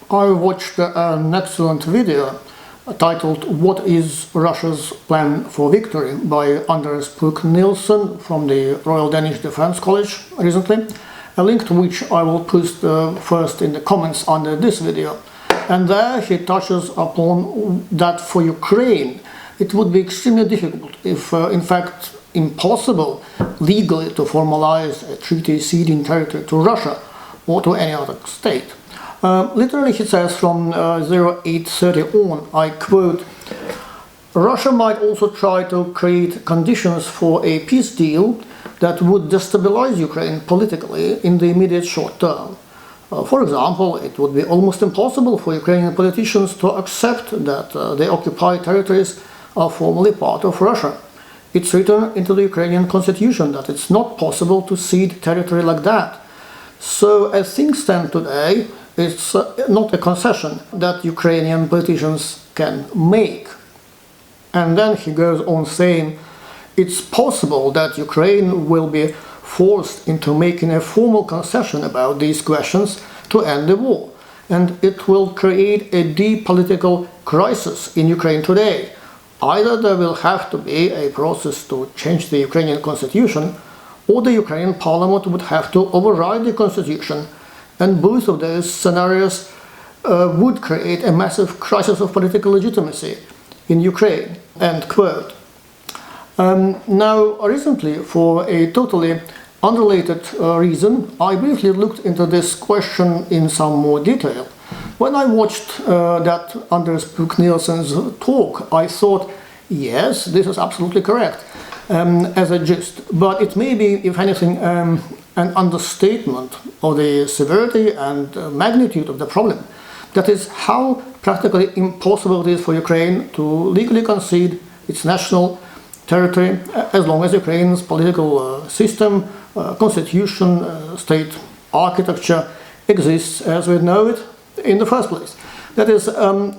I watched an excellent video titled "What is Russia's Plan for Victory" by Anders Puk Nielsen from the Royal Danish Defence College recently, a link to which I will post first in the comments under this video. And there he touches upon that for Ukraine it would be extremely difficult, if in fact impossible, legally to formalize a treaty ceding territory to Russia or to any other state. Literally, he says from 0830 on, I quote, "Russia might also try to create conditions for a peace deal that would destabilize Ukraine politically in the immediate short term. For example, it would be almost impossible for Ukrainian politicians to accept that the occupied territories are formally part of Russia. It's written into the Ukrainian constitution that it's not possible to cede territory like that. So as things stand today, it's not a concession that Ukrainian politicians can make." And then he goes on saying, "It's possible that Ukraine will be forced into making a formal concession about these questions to end the war, and it will create a deep political crisis in Ukraine today. Either there will have to be a process to change the Ukrainian constitution, or the Ukrainian parliament would have to override the constitution, and both of those scenarios would create a massive crisis of political legitimacy in Ukraine." End quote. Now, recently, for a totally unrelated reason, I briefly looked into this question in some more detail. When I watched that Anders Puk Nielsen's talk, I thought, yes, this is absolutely correct as a gist, but it may be, if anything, an understatement of the severity and magnitude of the problem. That is, how practically impossible it is for Ukraine to legally concede its national territory as long as Ukraine's political system, constitution, state architecture exists as we know it in the first place. That is,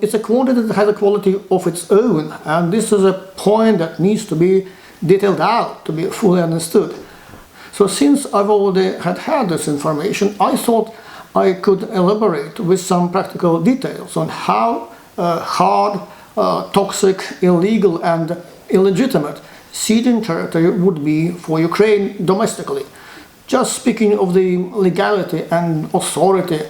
it's a quantity that has a quality of its own, and this is a point that needs to be detailed out to be fully understood. So since I've already had this information, I thought I could elaborate with some practical details on how hard, toxic, illegal and illegitimate ceding territory would be for Ukraine domestically. Just speaking of the legality and authority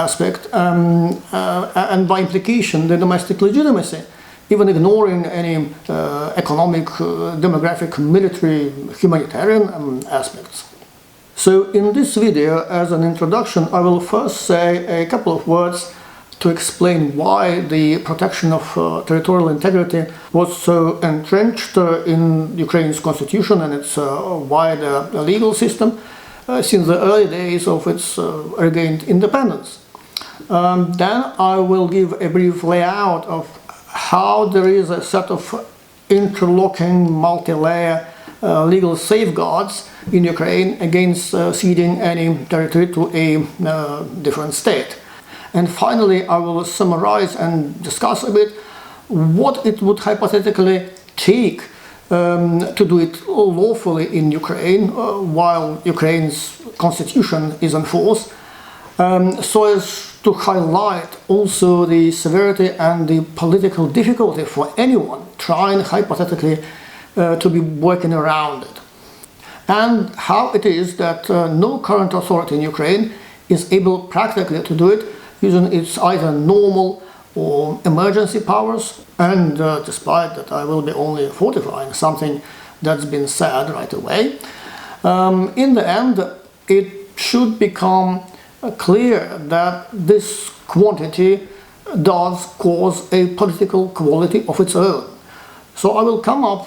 aspect, and by implication the domestic legitimacy, even ignoring any economic, demographic, military, humanitarian aspects. So in this video, as an introduction, I will first say a couple of words to explain why the protection of territorial integrity was so entrenched in Ukraine's constitution and its wider legal system since the early days of its regained independence. Then I will give a brief layout of how there is a set of interlocking multi-layer legal safeguards in Ukraine against ceding any territory to a different state. And finally, I will summarize and discuss a bit what it would hypothetically take to do it lawfully in Ukraine while Ukraine's constitution is in force, so as to highlight also the severity and the political difficulty for anyone trying hypothetically to be working around it, and how it is that no current authority in Ukraine is able practically to do it using its either normal or emergency powers, and despite that I will be only fortifying something that's been said right away, in the end it should become clear that this quantity does cause a political quality of its own. So I will come up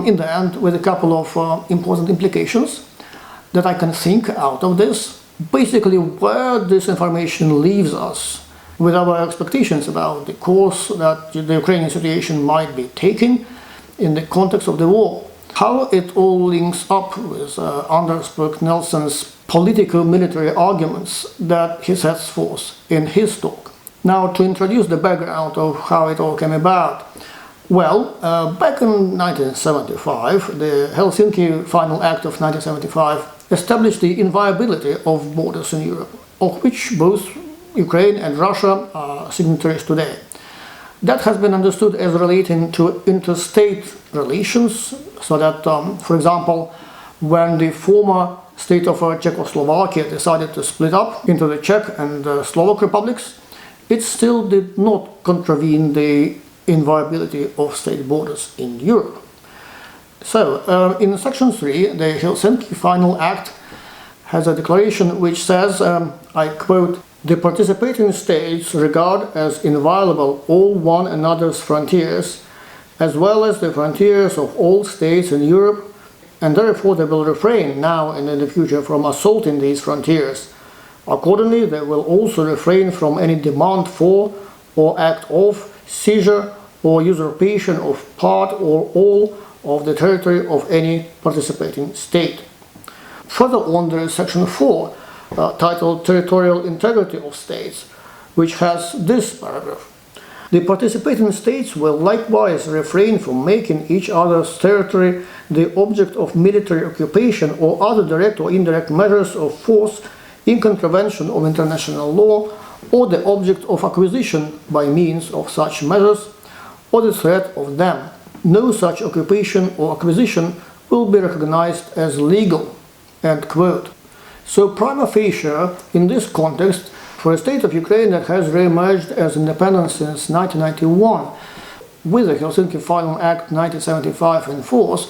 in the end with a couple of important implications that I can think out of this. Basically, where this information leaves us with our expectations about the course that the Ukrainian situation might be taking in the context of the war, how it all links up with Anders Puk Nielsen's politico-military arguments that he sets forth in his talk. Now, to introduce the background of how it all came about. Well, back in 1975, the Helsinki Final Act of 1975 established the inviolability of borders in Europe, of which both Ukraine and Russia are signatories today. That has been understood as relating to interstate relations, so that, for example, when the former state of Czechoslovakia decided to split up into the Czech and Slovak republics, it still did not contravene the inviolability of state borders in Europe. So, in Section 3, the Helsinki Final Act has a declaration which says, I quote, "The participating states regard as inviolable all one another's frontiers, as well as the frontiers of all states in Europe, and therefore they will refrain now and in the future from assaulting these frontiers. Accordingly, they will also refrain from any demand for or act of seizure or usurpation of part or all of the territory of any participating state." Further on, there is Section 4, titled Territorial Integrity of States, which has this paragraph. "The participating states will likewise refrain from making each other's territory the object of military occupation or other direct or indirect measures of force in contravention of international law, or the object of acquisition by means of such measures, or the threat of them. No such occupation or acquisition will be recognized as legal." End quote. So prima facie, in this context, for a state of Ukraine that has re-emerged as independent since 1991, with the Helsinki Final Act 1975 in force,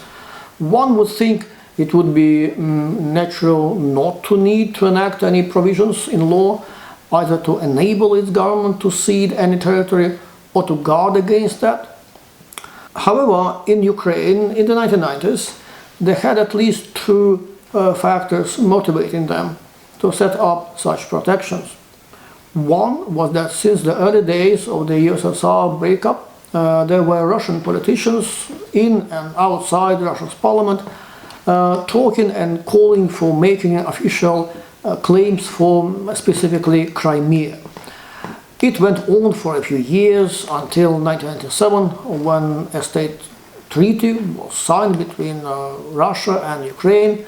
one would think it would be natural not to need to enact any provisions in law, either to enable its government to cede any territory or to guard against that. However, in Ukraine in the 1990s, they had at least two factors motivating them to set up such protections. One was that since the early days of the USSR breakup, there were Russian politicians in and outside Russia's parliament talking and calling for making official claims for specifically Crimea. It went on for a few years until 1997, when a state treaty was signed between Russia and Ukraine,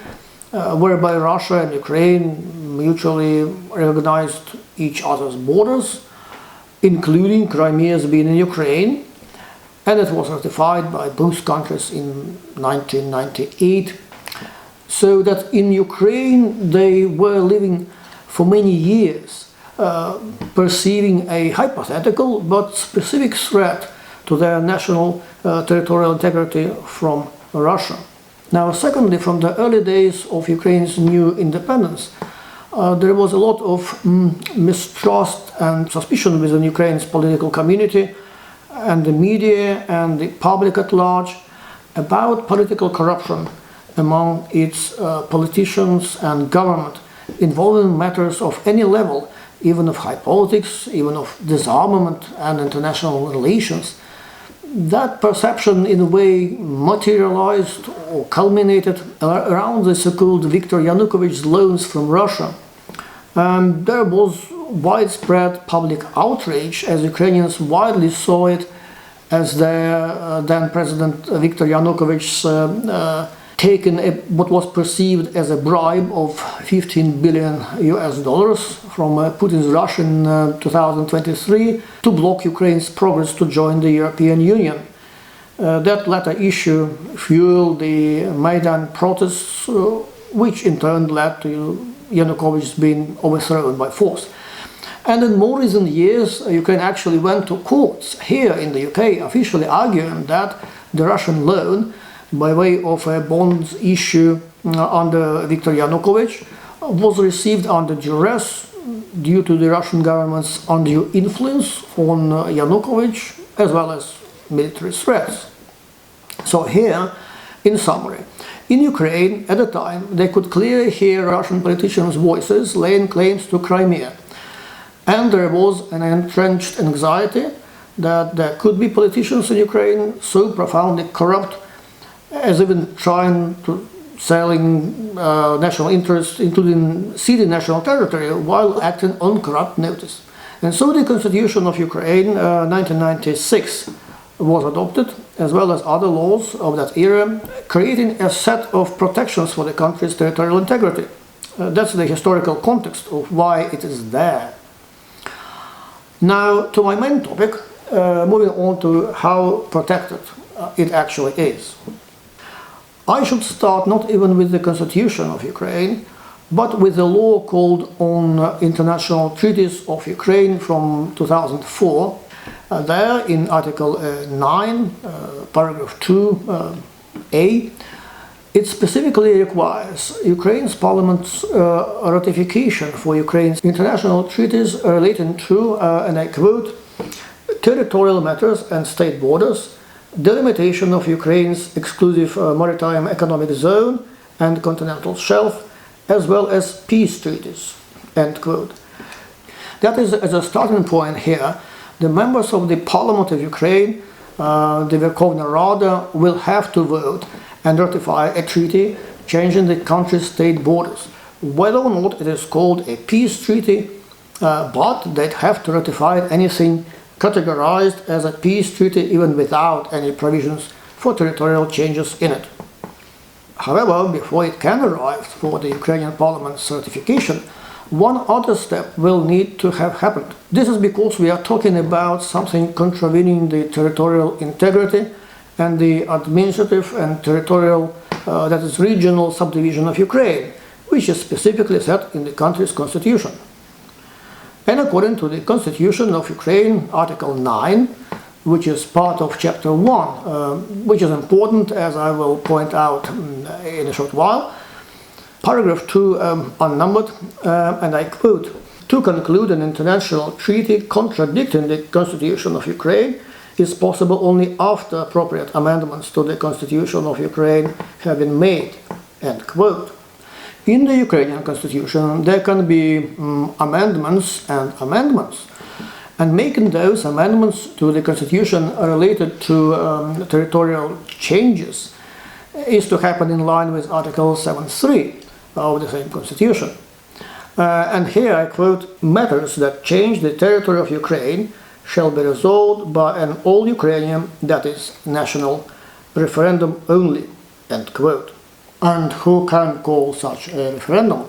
whereby Russia and Ukraine mutually recognized each other's borders, including Crimea's being in Ukraine, and it was ratified by both countries in 1998. So that in Ukraine they were living for many years perceiving a hypothetical but specific threat to their national territorial integrity from Russia. Now, secondly, from the early days of Ukraine's new independence, there was a lot of mistrust and suspicion within Ukraine's political community and the media and the public at large about political corruption among its politicians and government involving matters of any level, even of high politics, even of disarmament and international relations. That perception in a way materialized or culminated around the so-called Viktor Yanukovych's loans from Russia. And there was widespread public outrage, as Ukrainians widely saw it, as their then President Viktor Yanukovych's taken what was perceived as a bribe of 15 billion US dollars from Putin's Russia in 2023 to block Ukraine's progress to join the European Union. That latter issue fueled the Maidan protests, which in turn led to Yanukovych being overthrown by force. And in more recent years, Ukraine actually went to courts here in the UK, officially arguing that the Russian loan, by way of a bonds issue under Viktor Yanukovych, was received under duress due to the Russian government's undue influence on Yanukovych, as well as military threats. So here, in summary, in Ukraine, at the time, they could clearly hear Russian politicians' voices laying claims to Crimea. And there was an entrenched anxiety that there could be politicians in Ukraine so profoundly corrupt as even trying to selling national interests, including ceding national territory, while acting on corrupt notice. And so the Constitution of Ukraine, 1996, was adopted, as well as other laws of that era, creating a set of protections for the country's territorial integrity. That's the historical context of why it is there. Now, to my main topic, moving on to how protected it actually is. I should start not even with the Constitution of Ukraine, but with the law called on International Treaties of Ukraine from 2004. There, in Article 9, paragraph 2a, it specifically requires Ukraine's parliament's ratification for Ukraine's international treaties relating to, and I quote, territorial matters and state borders, delimitation of Ukraine's exclusive maritime economic zone and continental shelf, as well as peace treaties, end quote. That is, as a starting point here, the members of the Parliament of Ukraine, the Verkhovna Rada, will have to vote and ratify a treaty changing the country's state borders, whether or not it is called a peace treaty, but they'd have to ratify anything categorized as a peace treaty even without any provisions for territorial changes in it. However, before it can arrive for the Ukrainian parliament's certification, one other step will need to have happened. This is because we are talking about something contravening the territorial integrity and the administrative and territorial, that is regional subdivision of Ukraine, which is specifically set in the country's constitution. And according to the Constitution of Ukraine, Article 9, which is part of Chapter 1, which is important, as I will point out in a short while, Paragraph 2, unnumbered, and I quote, to conclude an international treaty contradicting the Constitution of Ukraine is possible only after appropriate amendments to the Constitution of Ukraine have been made, end quote. In the Ukrainian Constitution, there can be amendments and amendments, and making those amendments to the Constitution related to territorial changes is to happen in line with Article 7.3 of the same Constitution. And here I quote, matters that change the territory of Ukraine shall be resolved by an all-Ukrainian, that is, national referendum only, end quote. And who can call such a referendum?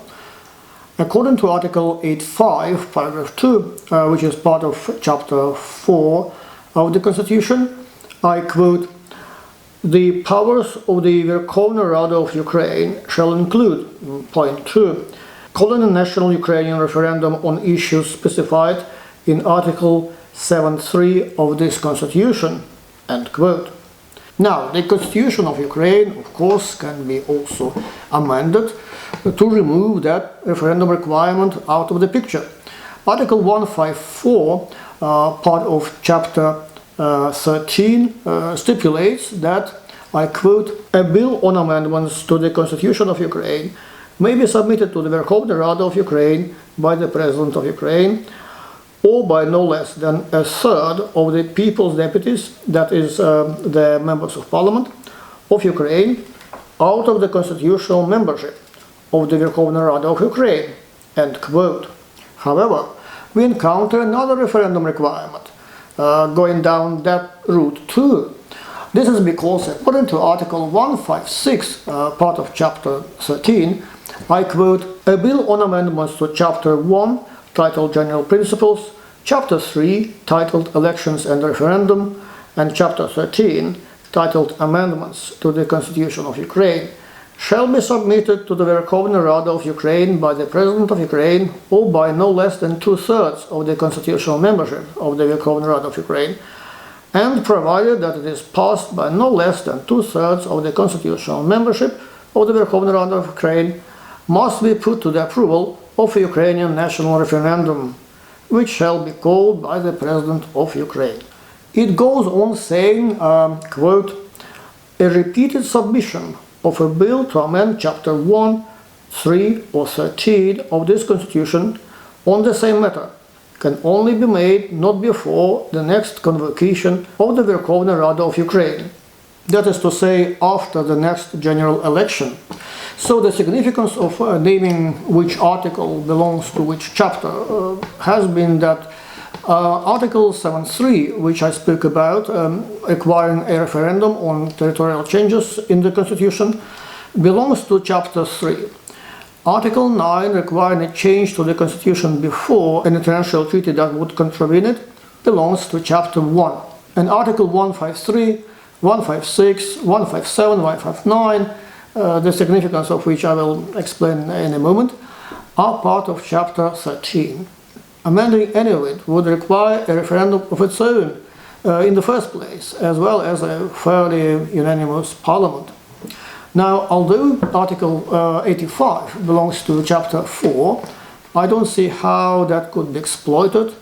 According to Article 8.5, paragraph 2, which is part of Chapter 4 of the Constitution, I quote, the powers of the Verkhovna Rada of Ukraine shall include, point 2, calling a national Ukrainian referendum on issues specified in Article 7.3 of this Constitution, end quote. Now, the Constitution of Ukraine, of course, can be also amended to remove that referendum requirement out of the picture. Article 154, part of Chapter 13, stipulates that, I quote, a bill on amendments to the Constitution of Ukraine may be submitted to the Verkhovna Rada of Ukraine by the President of Ukraine or by no less than a third of the people's deputies, that is, the members of parliament of Ukraine, out of the constitutional membership of the Verkhovna Rada of Ukraine, end quote. However, we encounter another referendum requirement, going down that route too. This is because, according to Article 156, part of Chapter 13, I quote, a bill on amendments to Chapter 1, titled General Principles, Chapter 3, titled Elections and Referendum, and Chapter 13, titled Amendments to the Constitution of Ukraine, shall be submitted to the Verkhovna Rada of Ukraine by the President of Ukraine or by no less than two-thirds of the constitutional membership of the Verkhovna Rada of Ukraine, and provided that it is passed by no less than two-thirds of the constitutional membership of the Verkhovna Rada of Ukraine, must be put to the approval of a Ukrainian national referendum, which shall be called by the President of Ukraine. It goes on saying, quote, a repeated submission of a bill to amend Chapter 1, 3 or 13 of this Constitution on the same matter can only be made not before the next convocation of the Verkhovna Rada of Ukraine, that is to say, after the next general election. So the significance of naming which article belongs to which chapter has been that Article 7.3, which I spoke about, requiring a referendum on territorial changes in the Constitution, belongs to Chapter 3. Article 9 requiring a change to the constitution before an international treaty that would contravene it belongs to Chapter 1. And Article 153, 156, 157, 159, the significance of which I will explain in a moment, are part of Chapter 13. Amending any of it would require a referendum of its own in the first place, as well as a fairly unanimous parliament. Now, although Article 85 belongs to Chapter 4, I don't see how that could be exploited,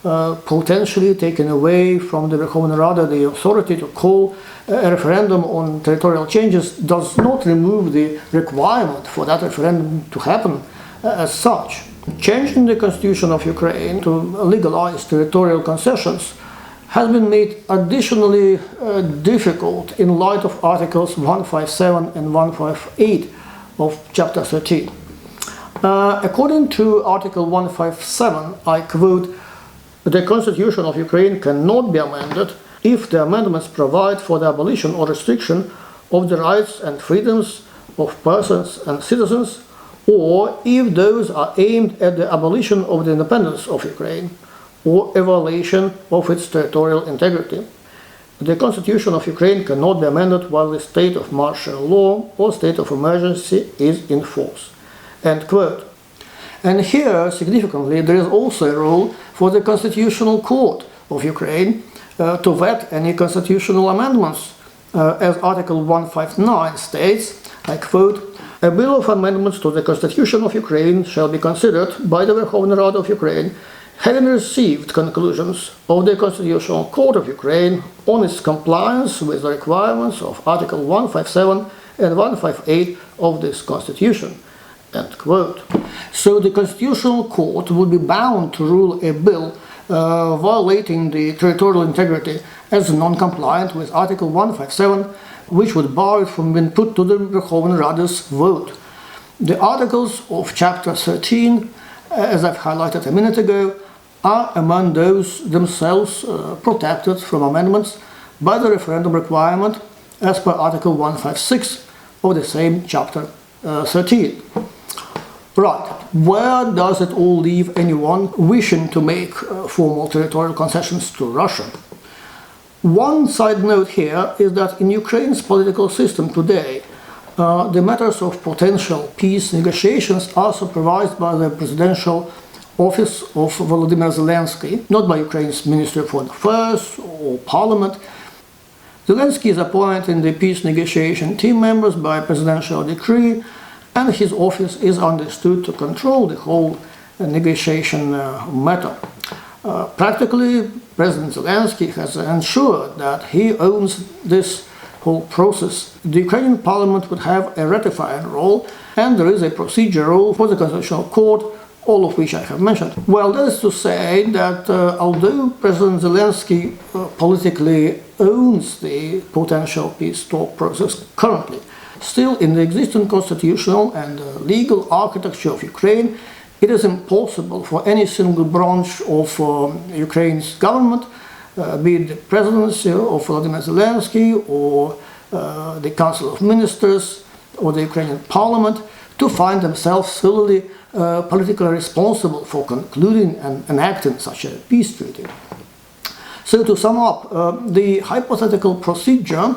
potentially taking away from the Verkhovna Rada the authority to call a referendum on territorial changes does not remove the requirement for that referendum to happen as such. Changing the constitution of Ukraine to legalize territorial concessions has been made additionally difficult in light of Articles 157 and 158 of Chapter 13. According to Article 157, I quote, "The Constitution of Ukraine cannot be amended if the amendments provide for the abolition or restriction of the rights and freedoms of persons and citizens, or if those are aimed at the abolition of the independence of Ukraine, or a violation of its territorial integrity. The Constitution of Ukraine cannot be amended while the state of martial law or state of emergency is in force." End quote. And here, significantly, there is also a role for the Constitutional Court of Ukraine to vet any constitutional amendments. As Article 159 states, I quote, "A bill of amendments to the Constitution of Ukraine shall be considered by the Verkhovna Rada of Ukraine, having received conclusions of the Constitutional Court of Ukraine on its compliance with the requirements of Article 157 and 158 of this Constitution." End quote. So the Constitutional Court would be bound to rule a bill violating the territorial integrity as non-compliant with Article 157, which would bar it from being put to the Verkhovna Rada's vote. The articles of Chapter 13, as I've highlighted a minute ago, are among those themselves protected from amendments by the referendum requirement as per Article 156 of the same Chapter 13. Right, where does it all leave anyone wishing to make formal territorial concessions to Russia? One side note here is that in Ukraine's political system today, the matters of potential peace negotiations are supervised by the presidential office of Volodymyr Zelensky, not by Ukraine's Ministry of Foreign Affairs or Parliament. Zelensky is appointing the peace negotiation team members by presidential decree, and his office is understood to control the whole negotiation matter. Practically, President Zelensky has ensured that he owns this whole process. The Ukrainian parliament would have a ratifying role, and there is a procedure role for the Constitutional Court, all of which I have mentioned. Well, that is to say that although President Zelensky politically owns the potential peace talk process currently, still in the existing constitutional and legal architecture of Ukraine, it is impossible for any single branch of Ukraine's government, be it the presidency of Volodymyr Zelensky or the Council of Ministers or the Ukrainian parliament, to find themselves solely politically responsible for concluding and enacting such a peace treaty. So to sum up, the hypothetical procedure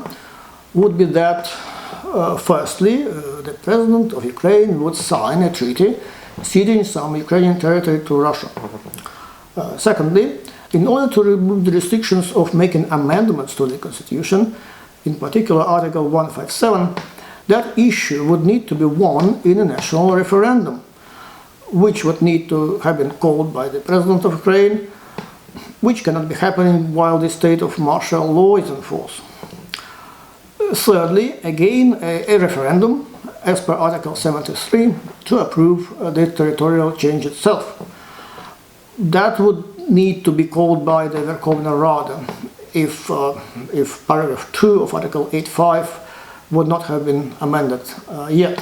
would be that firstly, the president of Ukraine would sign a treaty ceding some Ukrainian territory to Russia. Secondly, in order to remove the restrictions of making amendments to the constitution, in particular Article 157, that issue would need to be won in a national referendum, which would need to have been called by the president of Ukraine, which cannot be happening while the state of martial law is in force. Thirdly, again, a referendum, as per Article 73, to approve the territorial change itself. That would need to be called by the Verkhovna Rada if paragraph 2 of Article 85 would not have been amended yet.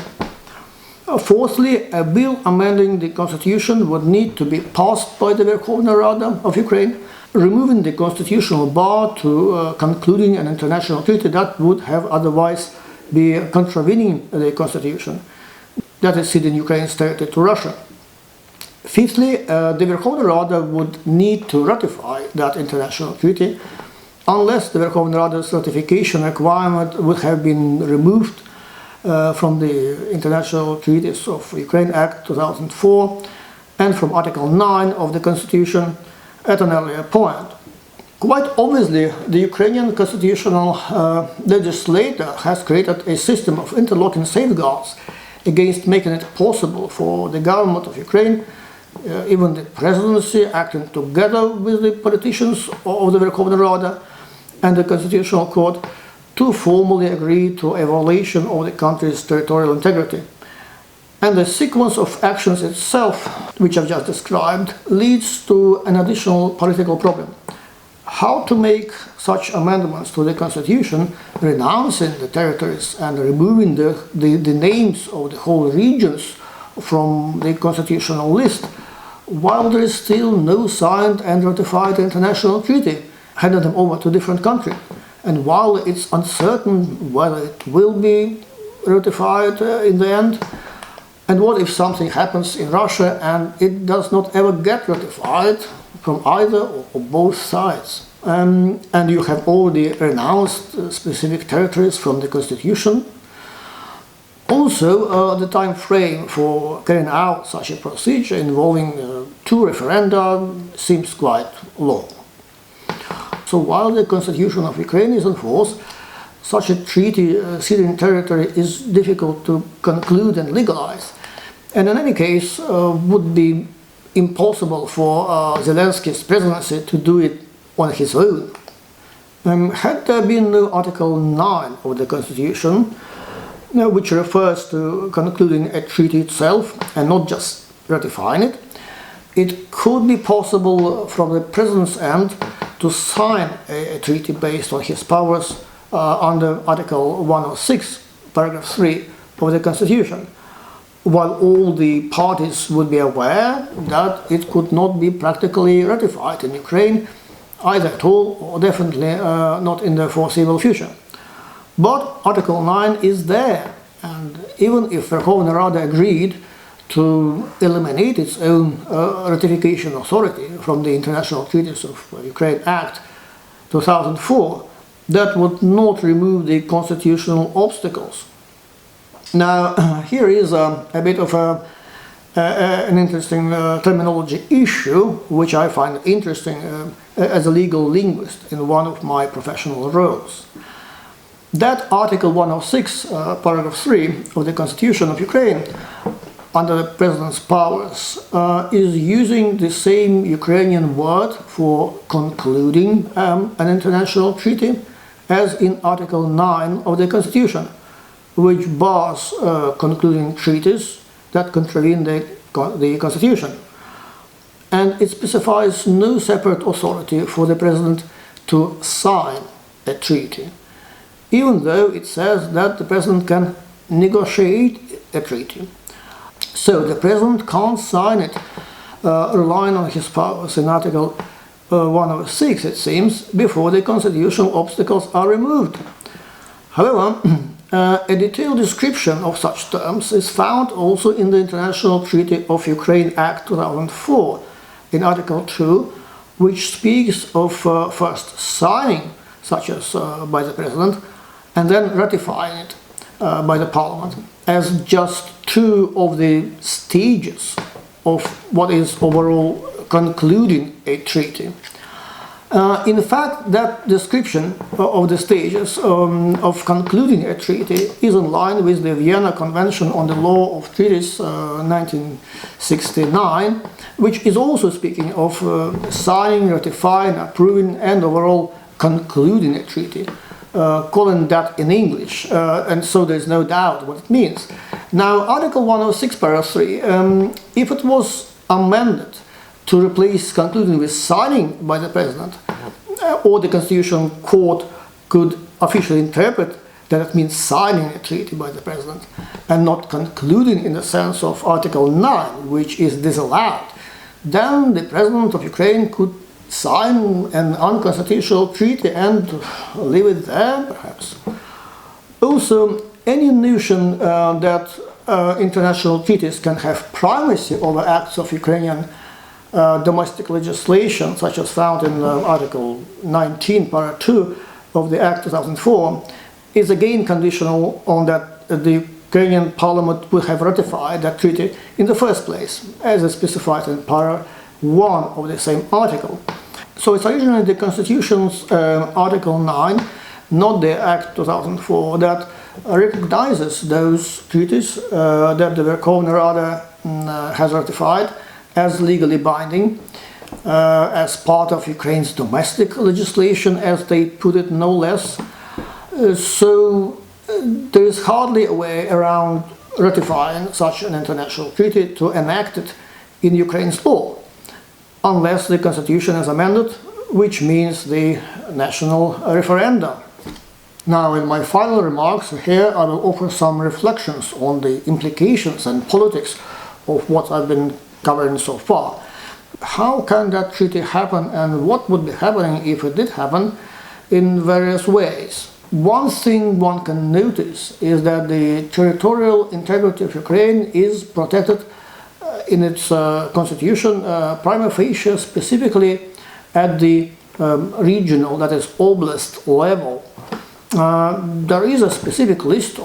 Fourthly, a bill amending the constitution would need to be passed by the Verkhovna Rada of Ukraine, removing the constitutional bar to concluding an international treaty that would have otherwise be contravening the constitution. that is ceding Ukraine's territory to Russia. Fifthly, the Verkhovna Rada would need to ratify that international treaty unless the Verkhovna Rada's ratification requirement would have been removed from the International Treaties of Ukraine Act 2004 and from Article 9 of the Constitution at an earlier point. Quite obviously, the Ukrainian constitutional legislator has created a system of interlocking safeguards against making it possible for the government of Ukraine, even the presidency, acting together with the politicians of the Verkhovna Rada and the Constitutional Court, to formally agree to a violation of the country's territorial integrity. And the sequence of actions itself, which I've just described, leads to an additional political problem. How to make such amendments to the Constitution, renouncing the territories and removing the names of the whole regions from the constitutional list, while there is still no signed and ratified international treaty, handing them over to different countries. And while it's uncertain whether it will be ratified in the end, and what if something happens in Russia and it does not ever get ratified from either or both sides? And you have already renounced specific territories from the Constitution. Also, the time frame for carrying out such a procedure involving two referenda seems quite long. So while the Constitution of Ukraine is in force, such a treaty ceding territory is difficult to conclude and legalize, and in any case would be impossible for Zelensky's presidency to do it on his own. Had there been no Article 9 of the Constitution, which refers to concluding a treaty itself and not just ratifying it, it could be possible from the president's end to sign a treaty based on his powers under Article 106, paragraph 3 of the Constitution, while all the parties would be aware that it could not be practically ratified in Ukraine, either at all or definitely not in the foreseeable future. But Article 9 is there, and even if Verkhovna Rada agreed to eliminate its own ratification authority from the International Treaties of Ukraine Act 2004, that would not remove the constitutional obstacles. Now, here is a bit of an interesting terminology issue, which I find interesting as a legal linguist in one of my professional roles. That Article 106, paragraph 3 of the Constitution of Ukraine, under the President's powers, is using the same Ukrainian word for concluding an international treaty as in Article 9 of the Constitution, which bars concluding treaties that contravene the Constitution. And it specifies no separate authority for the President to sign a treaty, even though it says that the President can negotiate a treaty. So the President can't sign it, relying on his powers in Article 106, it seems, before the constitutional obstacles are removed. However, a detailed description of such terms is found also in the International Treaty of Ukraine Act 2004, in Article 2, which speaks of first signing, such as by the President, and then ratifying it by the Parliament, as just two of the stages of what is overall concluding a treaty. In fact, that description of the stages of concluding a treaty is in line with the Vienna Convention on the Law of Treaties 1969, which is also speaking of signing, ratifying, approving, and overall concluding a treaty, calling that in English, and so there's no doubt what it means. Now, Article 106, paragraph 3, if it was amended to replace concluding with signing by the President, or the Constitutional Court could officially interpret that it means signing a treaty by the President and not concluding in the sense of Article 9, which is disallowed, then the President of Ukraine could sign an unconstitutional treaty and leave it there, perhaps. Also, any notion that international treaties can have primacy over acts of Ukrainian domestic legislation, such as found in Article 19, Para 2 of the Act 2004, is again conditional on that the Ukrainian Parliament will have ratified that treaty in the first place, as is specified in Para 1 of the same article. So it's originally the Constitution's Article 9, not the Act 2004, that recognizes those treaties that the Verkhovna Rada has ratified as legally binding, as part of Ukraine's domestic legislation, as they put it, no less. So there is hardly a way around ratifying such an international treaty to enact it in Ukraine's law, unless the constitution is amended, which means the national referendum. Now, in my final remarks here, I will offer some reflections on the implications and politics of what I've been covering so far. How can that treaty happen, and what would be happening if it did happen in various ways? One thing one can notice is that the territorial integrity of Ukraine is protected in its constitution prima facie, specifically at the regional, that is oblast level. There is a specific list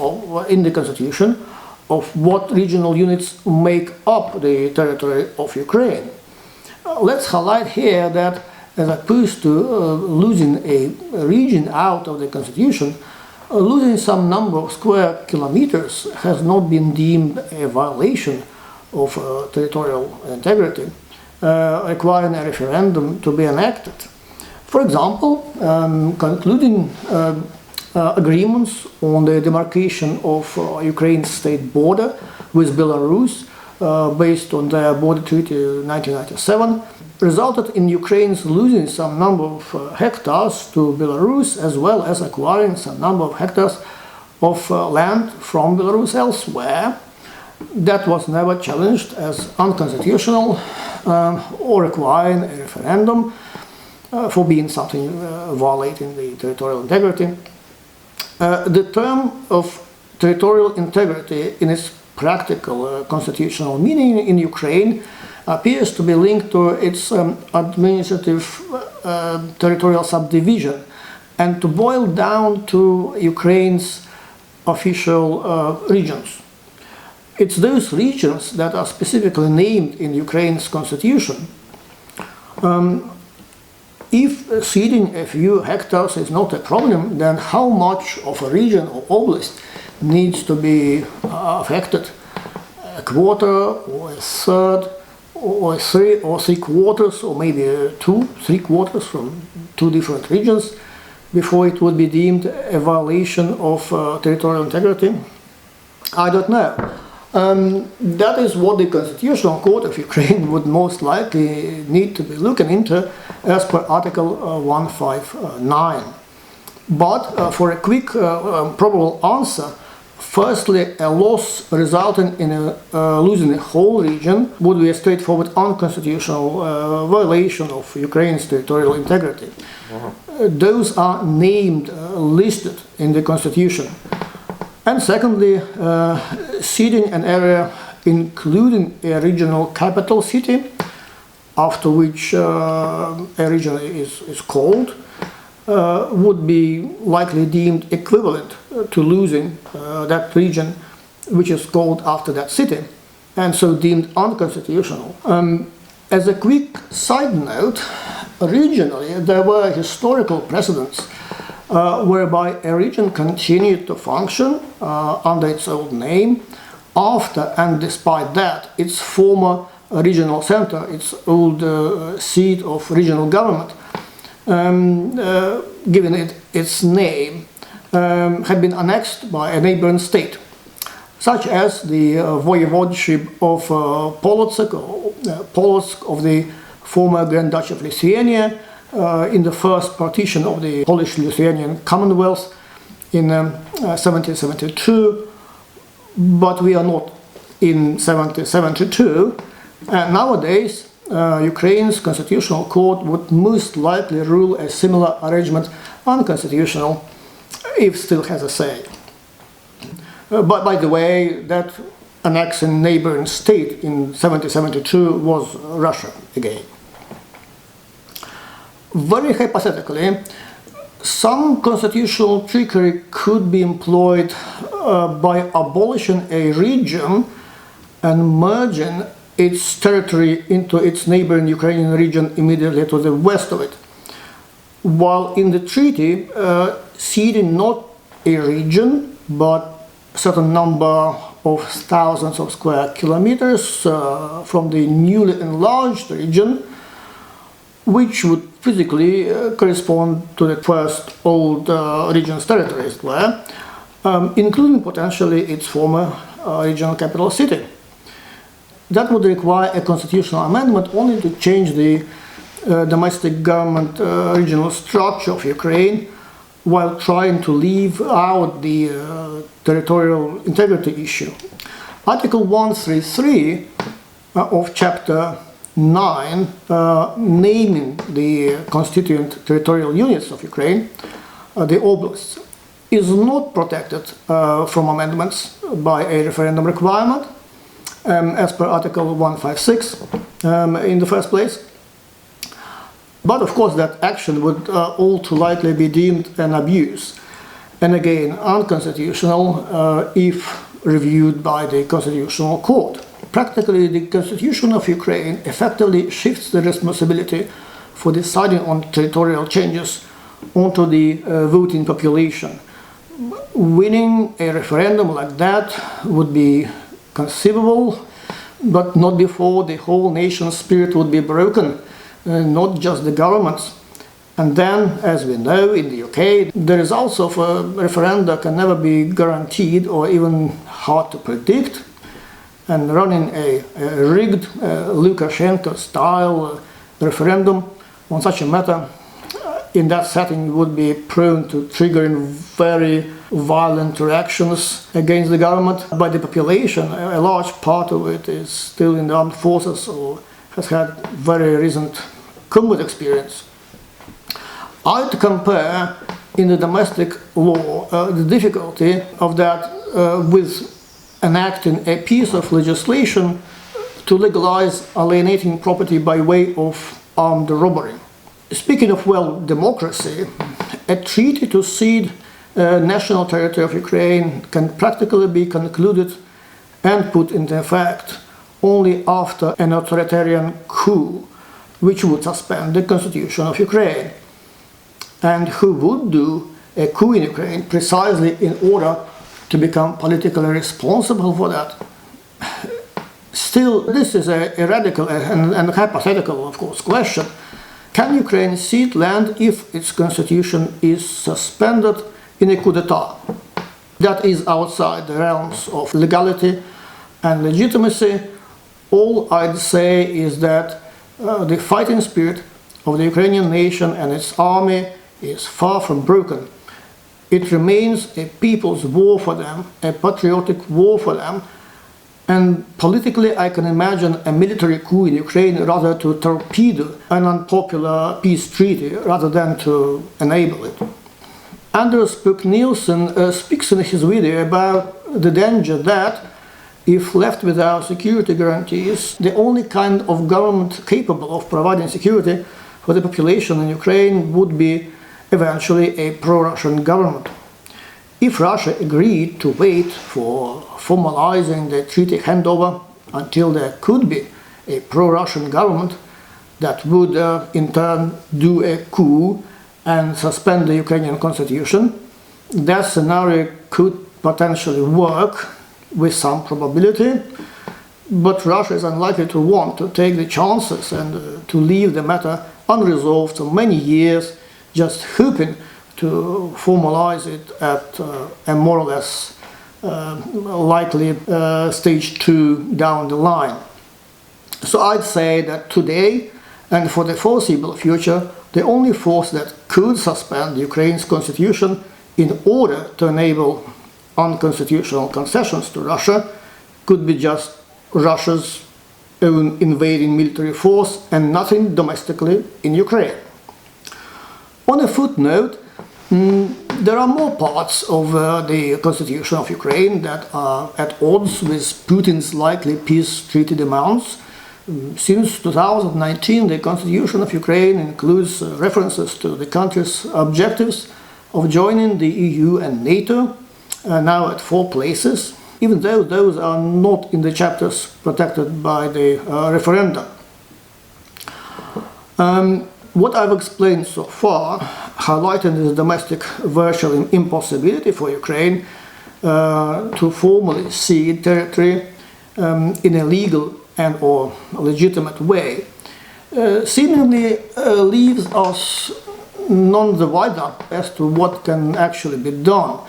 in the constitution of what regional units make up the territory of Ukraine. Let's highlight here that, as opposed to losing a region out of the constitution, losing some number of square kilometers has not been deemed a violation of territorial integrity, requiring a referendum to be enacted. For example, concluding agreements on the demarcation of Ukraine's state border with Belarus, based on the border treaty of 1997, resulted in Ukraine's losing some number of hectares to Belarus, as well as acquiring some number of hectares of land from Belarus elsewhere. That was never challenged as unconstitutional or requiring a referendum for being something violating the territorial integrity. The term of territorial integrity in its practical constitutional meaning in Ukraine appears to be linked to its administrative territorial subdivision, and to boil down to Ukraine's official regions. It's those regions that are specifically named in Ukraine's constitution. If ceding a few hectares is not a problem, then how much of a region or oblast needs to be affected? A quarter, or a third, or three quarters, or maybe three quarters from two different regions before it would be deemed a violation of territorial integrity? I don't know. That is what the Constitutional Court of Ukraine would most likely need to be looking into as per Article 159. But for a quick probable answer, firstly, a loss resulting in losing a whole region would be a straightforward unconstitutional violation of Ukraine's territorial integrity. Those are named, listed in the Constitution. And secondly, ceding an area including a regional capital city, after which a region is called, would be likely deemed equivalent to losing that region which is called after that city, and so deemed unconstitutional. As a quick side note, regionally there were historical precedents whereby a region continued to function under its old name after and despite that its former regional center, its old seat of regional government, given it its name, had been annexed by a neighboring state, such as the voivodeship of Polotsk of the former Grand Duchy of Lithuania, in the first partition of the Polish-Lithuanian Commonwealth in 1772, but we are not in 1772. Nowadays, Ukraine's constitutional court would most likely rule a similar arrangement unconstitutional, if still has a say. But by the way, that annexing neighboring state in 1772 was Russia again. Very hypothetically, some constitutional trickery could be employed by abolishing a region and merging its territory into its neighboring Ukrainian region immediately to the west of it. While in the treaty, ceding not a region, but a certain number of thousands of square kilometers from the newly enlarged region, which would physically correspond to the first old region's territories, including potentially its former regional capital city. That would require a constitutional amendment only to change the domestic government regional structure of Ukraine, while trying to leave out the territorial integrity issue. Article 133 of Chapter 9, naming the constituent territorial units of Ukraine, the oblasts, is not protected from amendments by a referendum requirement, as per Article 156 in the first place. But of course that action would all too likely be deemed an abuse, and again unconstitutional if reviewed by the Constitutional Court. Practically, the Constitution of Ukraine effectively shifts the responsibility for deciding on territorial changes onto the voting population. Winning a referendum like that would be conceivable, but not before the whole nation's spirit would be broken, not just the government's. And then, as we know, in the UK, the results of a referenda can never be guaranteed or even hard to predict. And running a rigged Lukashenko-style referendum on such a matter in that setting would be prone to triggering very violent reactions against the government by the population. A large part of it is still in the armed forces or has had very recent combat experience. I'd compare in the domestic law the difficulty of that with enacting a piece of legislation to legalize alienating property by way of armed robbery. Speaking of, democracy, a treaty to cede national territory of Ukraine can practically be concluded and put into effect only after an authoritarian coup, which would suspend the constitution of Ukraine. And who would do a coup in Ukraine precisely in order to become politically responsible for that? Still, this is a radical and hypothetical, of course, question. Can Ukraine cede land if its constitution is suspended in a coup d'etat? That is outside the realms of legality and legitimacy. All I'd say is that the fighting spirit of the Ukrainian nation and its army is far from broken. It remains a people's war for them, a patriotic war for them, and politically I can imagine a military coup in Ukraine rather to torpedo an unpopular peace treaty rather than to enable it. Anders Nielsen speaks in his video about the danger that, if left without security guarantees, the only kind of government capable of providing security for the population in Ukraine would be eventually a pro-Russian government. If Russia agreed to wait for formalizing the treaty handover until there could be a pro-Russian government that would in turn do a coup and suspend the Ukrainian constitution, that scenario could potentially work with some probability, but Russia is unlikely to want to take the chances and to leave the matter unresolved for many years, just hoping to formalize it at a more or less likely stage 2 down the line. So I'd say that today and for the foreseeable future, the only force that could suspend Ukraine's constitution in order to enable unconstitutional concessions to Russia could be just Russia's own invading military force and nothing domestically in Ukraine. On a footnote, There are more parts of the constitution of Ukraine that are at odds with Putin's likely peace treaty demands. Since 2019, the constitution of Ukraine includes references to the country's objectives of joining the EU and NATO, now at 4 places, even though those are not in the chapters protected by the referendum. What I've explained so far, highlighting the domestic virtual impossibility for Ukraine to formally cede territory in a legal and or legitimate way, seemingly leaves us none the wiser as to what can actually be done.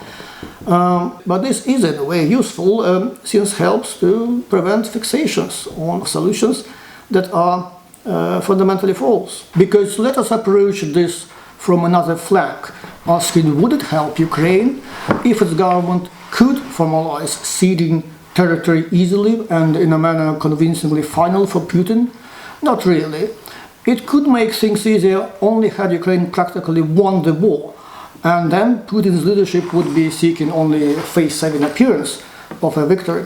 But this is in a way useful since it helps to prevent fixations on solutions that are fundamentally false. Because let us approach this from another flank, asking would it help Ukraine if its government could formalize ceding territory easily and in a manner convincingly final for Putin? Not really. It could make things easier only had Ukraine practically won the war, and then Putin's leadership would be seeking only a face-saving appearance of a victory.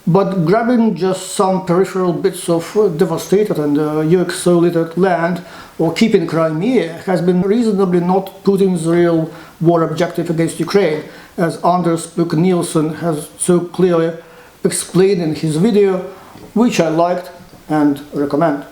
But grabbing just some peripheral bits of devastated and UXO-littered land or keeping Crimea has been reasonably not Putin's real war objective against Ukraine, as Anders Buch-Nielsen has so clearly explained in his video, which I liked and recommend.